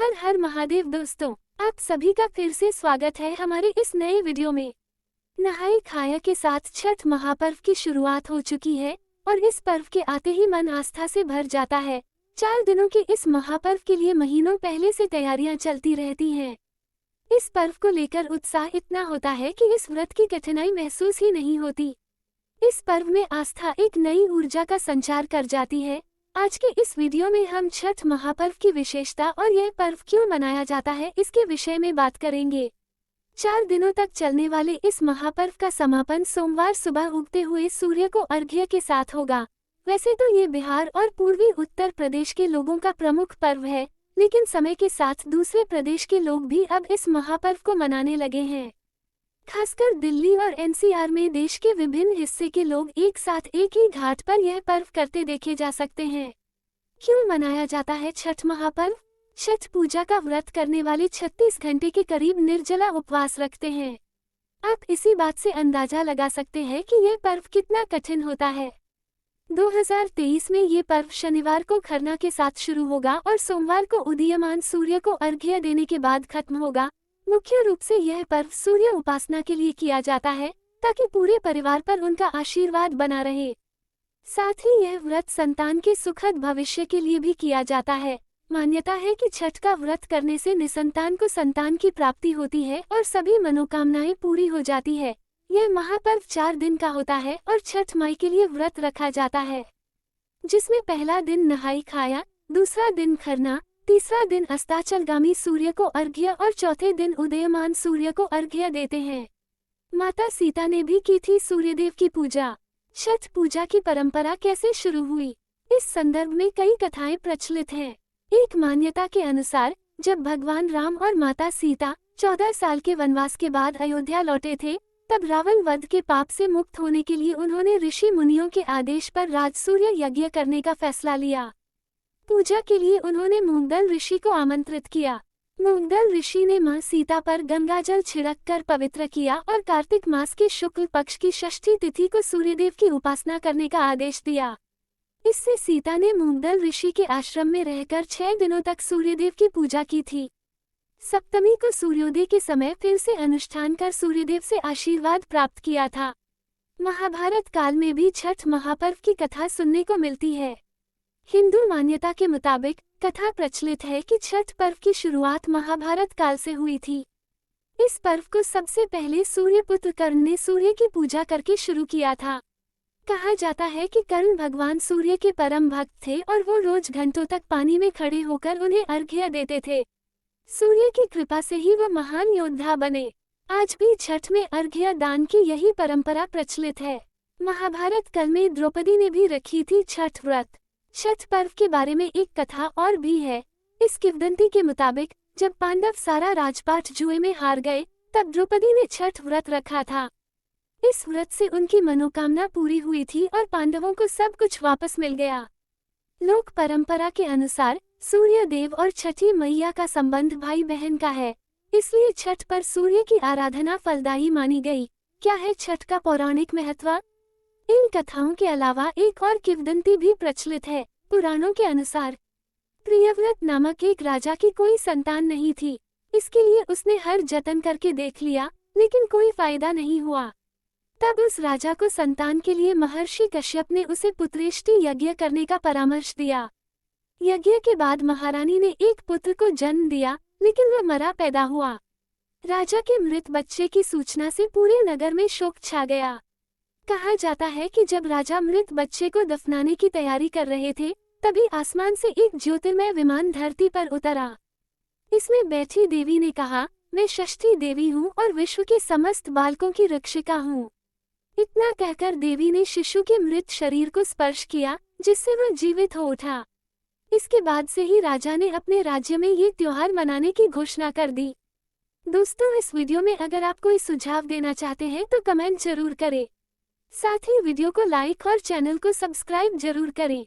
हर हर महादेव दोस्तों, आप सभी का फिर से स्वागत है हमारे इस नए वीडियो में। नहाय खाया के साथ छठ महापर्व की शुरुआत हो चुकी है और इस पर्व के आते ही मन आस्था से भर जाता है। 4 दिनों के इस महापर्व के लिए महीनों पहले से तैयारियां चलती रहती हैं। इस पर्व को लेकर उत्साह इतना होता है कि इस व्रत की कठिनाई महसूस ही नहीं होती। इस पर्व में आस्था एक नई ऊर्जा का संचार कर जाती है। आज के इस वीडियो में हम छठ महापर्व की विशेषता और यह पर्व क्यों मनाया जाता है इसके विषय में बात करेंगे। 4 दिनों तक चलने वाले इस महापर्व का समापन सोमवार सुबह उगते हुए सूर्य को अर्घ्य के साथ होगा। वैसे तो ये बिहार और पूर्वी उत्तर प्रदेश के लोगों का प्रमुख पर्व है, लेकिन समय के साथ दूसरे प्रदेश के लोग भी अब इस महापर्व को मनाने लगे हैं। खासकर दिल्ली और एनसीआर में देश के विभिन्न हिस्से के लोग एक साथ एक ही घाट पर यह पर्व करते देखे जा सकते हैं। क्यों मनाया जाता है छठ महापर्व? छठ पूजा का व्रत करने वाले 36 घंटे के करीब निर्जला उपवास रखते हैं। आप इसी बात से अंदाजा लगा सकते हैं कि यह पर्व कितना कठिन होता है। 2023 में ये पर्व शनिवार को खरना के साथ शुरू होगा और सोमवार को उदीयमान सूर्य को अर्घ्य देने के बाद खत्म होगा। मुख्य रूप से यह पर्व सूर्य उपासना के लिए किया जाता है ताकि पूरे परिवार पर उनका आशीर्वाद बना रहे। साथ ही यह व्रत संतान के सुखद भविष्य के लिए भी किया जाता है। मान्यता है कि छठ का व्रत करने से निसंतान को संतान की प्राप्ति होती है और सभी मनोकामनाएं पूरी हो जाती है। यह महापर्व 4 दिन का होता है और छठ माई के लिए व्रत रखा जाता है, जिसमें पहला दिन नहाई खाया, दूसरा दिन खरना, तीसरा दिन अस्ताचलगामी सूर्य को अर्घ्य और चौथे दिन उदयमान सूर्य को अर्घ्य देते हैं। माता सीता ने भी की थी सूर्यदेव की पूजा। छठ पूजा की परंपरा कैसे शुरू हुई? इस संदर्भ में कई कथाएं प्रचलित हैं। एक मान्यता के अनुसार जब भगवान राम और माता सीता 14 साल के वनवास के बाद अयोध्या लौटे थे, तब रावण वध के पाप से मुक्त होने के लिए उन्होंने ऋषि मुनियों के आदेश पर राजसूय यज्ञ करने का फैसला लिया। पूजा के लिए उन्होंने मूंगदल ऋषि को आमंत्रित किया। मूंगदल ऋषि ने मां सीता पर गंगाजल छिड़क कर पवित्र किया और कार्तिक मास के शुक्ल पक्ष की षष्ठी तिथि को सूर्यदेव की उपासना करने का आदेश दिया। इससे सीता ने मूंगदल ऋषि के आश्रम में रहकर 6 दिनों तक सूर्यदेव की पूजा की थी। सप्तमी को सूर्योदय के समय फिर से अनुष्ठान कर सूर्यदेव से आशीर्वाद प्राप्त किया था। महाभारत काल में भी छठ महापर्व की कथा सुनने को मिलती है। हिंदू मान्यता के मुताबिक कथा प्रचलित है कि छठ पर्व की शुरुआत महाभारत काल से हुई थी। इस पर्व को सबसे पहले सूर्यपुत्र कर्ण ने सूर्य की पूजा करके शुरू किया था। कहा जाता है कि कर्ण भगवान सूर्य के परम भक्त थे और वो रोज घंटों तक पानी में खड़े होकर उन्हें अर्घ्य देते थे। सूर्य की कृपा से ही वो महान योद्धा बने। आज भी छठ में अर्घ्य दान की यही परंपरा प्रचलित है। महाभारत काल में द्रौपदी ने भी रखी थी छठ व्रत। छठ पर्व के बारे में एक कथा और भी है। इस किंवदंती के मुताबिक जब पांडव सारा राजपाट जुए में हार गए, तब द्रौपदी ने छठ व्रत रखा था। इस व्रत से उनकी मनोकामना पूरी हुई थी और पांडवों को सब कुछ वापस मिल गया। लोक परंपरा के अनुसार सूर्य देव और छठी मैया का संबंध भाई बहन का है, इसलिए छठ पर सूर्य की आराधना फलदायी मानी गई। क्या है छठ का पौराणिक महत्व? इन कथाओं के अलावा एक और किंवदंती भी प्रचलित है। पुराणों के अनुसार प्रियव्रत नामक एक राजा की कोई संतान नहीं थी। इसके लिए उसने हर जतन करके देख लिया, लेकिन कोई फायदा नहीं हुआ। तब उस राजा को संतान के लिए महर्षि कश्यप ने उसे पुत्रेष्टि यज्ञ करने का परामर्श दिया। यज्ञ के बाद महारानी ने एक पुत्र को जन्म दिया, लेकिन वह मरा पैदा हुआ। राजा के मृत बच्चे की सूचना से पूरे नगर में शोक छा गया। कहा जाता है कि जब राजा मृत बच्चे को दफनाने की तैयारी कर रहे थे, तभी आसमान से एक ज्योतिर्मय विमान धरती पर उतरा। इसमें बैठी देवी ने कहा, मैं षष्ठी देवी हूँ और विश्व के समस्त बालकों की रक्षिका हूँ। इतना कहकर देवी ने शिशु के मृत शरीर को स्पर्श किया, जिससे वह जीवित हो उठा। इसके बाद से ही राजा ने अपने राज्य में ये त्योहार मनाने की घोषणा कर दी। दोस्तों, इस वीडियो में अगर आप कोई सुझाव देना चाहते हैं तो कमेंट जरूर करें। साथ ही वीडियो को लाइक और चैनल को सब्सक्राइब जरूर करें।